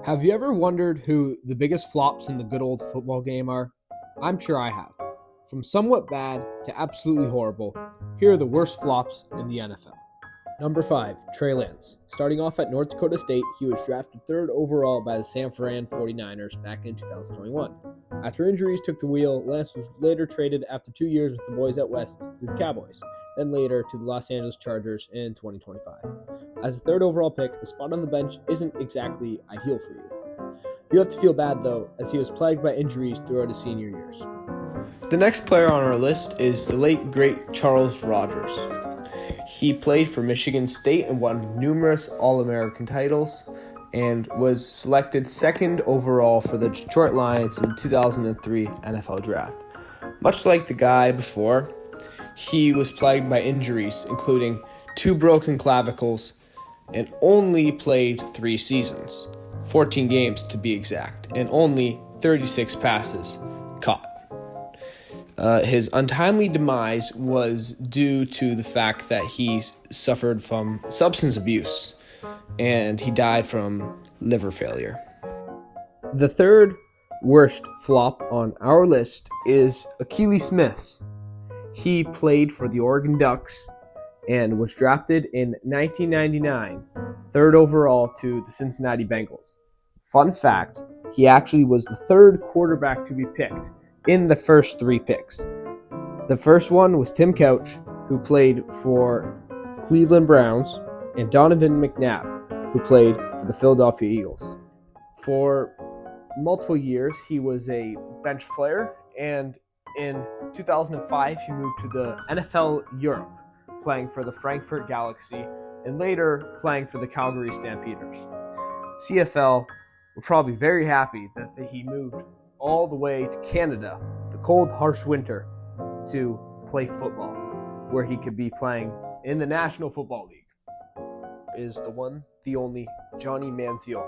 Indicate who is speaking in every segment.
Speaker 1: Have you ever wondered who the biggest flops in the good old football game are? I'm sure I have. From somewhat bad to absolutely horrible, here are the worst flops in the NFL. Number 5, Trey Lance. Starting off at North Dakota State, he was drafted 3rd overall by the San Fran 49ers back in 2021. After injuries took the wheel, Lance was later traded after 2 years with the boys at West to the Cowboys, then later to the Los Angeles Chargers in 2025. As a 3rd overall pick, a spot on the bench isn't exactly ideal for you. You have to feel bad though, as he was plagued by injuries throughout his senior years. The next player on our list is the late great Charles Rogers. He played for Michigan State and won numerous All-American titles and was selected 2nd overall for the Detroit Lions in 2003 NFL Draft. Much like the guy before, he was plagued by injuries, including 2 broken clavicles, and only played 3 seasons, 14 games to be exact, and only 36 passes caught. His untimely demise was due to the fact that he suffered from substance abuse and he died from liver failure. The third worst flop on our list is Akili Smith. He played for the Oregon Ducks and was drafted in 1999, 3rd overall to the Cincinnati Bengals. Fun fact, he actually was the 3rd quarterback to be picked in the first 3 picks. The first one was Tim Couch, who played for Cleveland Browns, and Donovan McNabb, who played for the Philadelphia Eagles. For multiple years, he was a bench player, and in 2005, he moved to the NFL Europe, playing for the Frankfurt Galaxy, and later playing for the Calgary Stampeders. CFL were probably very happy that he moved all the way to Canada, the cold, harsh winter, to play football, where he could be playing in the National Football League. Is the one, the only, Johnny Manziel,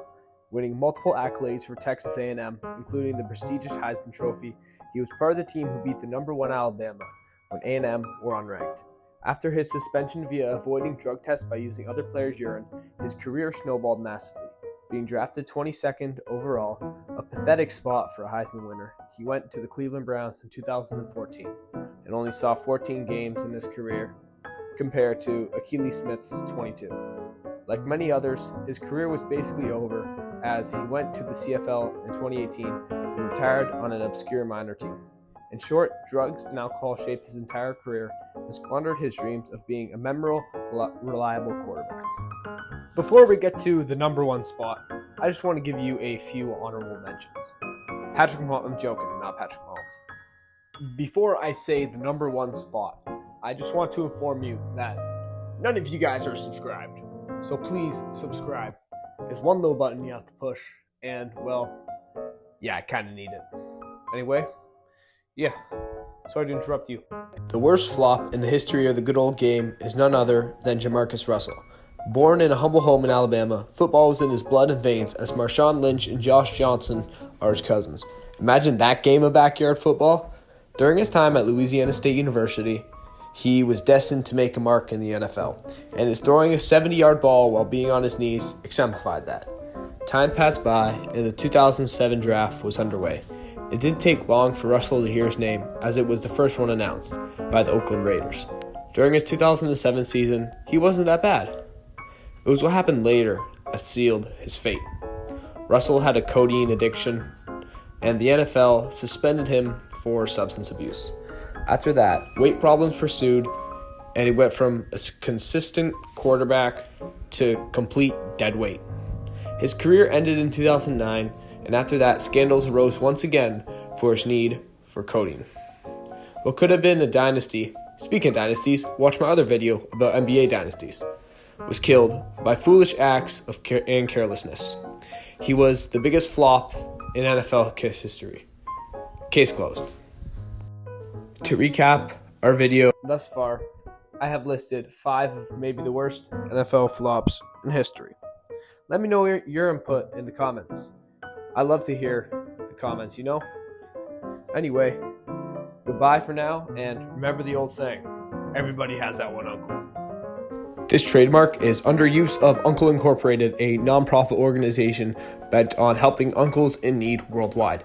Speaker 1: winning multiple accolades for Texas A&M, including the prestigious Heisman Trophy. He was part of the team who beat the number 1 Alabama when A&M were unranked. After his suspension via avoiding drug tests by using other players' urine, his career snowballed massively. Being drafted 22nd overall, a pathetic spot for a Heisman winner, he went to the Cleveland Browns in 2014 and only saw 14 games in his career compared to Akili Smith's 22. Like many others, his career was basically over as he went to the CFL in 2018 and retired on an obscure minor team. In short, drugs and alcohol shaped his entire career and squandered his dreams of being a memorable, reliable quarterback. Before we get to the number 1 spot, I just want to give you a few honorable mentions. Patrick Mahomes, I'm joking, not Patrick Mahomes. Before I say the number 1 spot, I just want to inform you that none of you guys are subscribed. So please subscribe. There's one little button you have to push, and well, yeah, I kind of need it. Anyway, yeah, sorry to interrupt you. The worst flop in the history of the good old game is none other than Jamarcus Russell. Born in a humble home in Alabama, football was in his blood and veins as Marshawn Lynch and Josh Johnson are his cousins. Imagine that game of backyard football. During his time at Louisiana State University, he was destined to make a mark in the NFL, and his throwing a 70-yard ball while being on his knees exemplified that. Time passed by, and the 2007 draft was underway. It didn't take long for Russell to hear his name, as it was the first one announced by the Oakland Raiders. During his 2007 season, he wasn't that bad. It was what happened later that sealed his fate. Russell had a codeine addiction, and the NFL suspended him for substance abuse. After that, weight problems pursued, and he went from a consistent quarterback to complete dead weight. His career ended in 2009, and after that, scandals arose once again for his need for codeine. What could have been a dynasty, speaking of dynasties, watch my other video about NBA dynasties, was killed by foolish acts and carelessness. He was the biggest flop in NFL history. Case closed. To recap our video thus far, I have listed 5 of maybe the worst NFL flops in history. Let me know your input in the comments. I love to hear the comments, Anyway, goodbye for now, and remember the old saying, everybody has that one uncle.
Speaker 2: This trademark is under use of Uncle Incorporated, a nonprofit organization bent on helping uncles in need worldwide.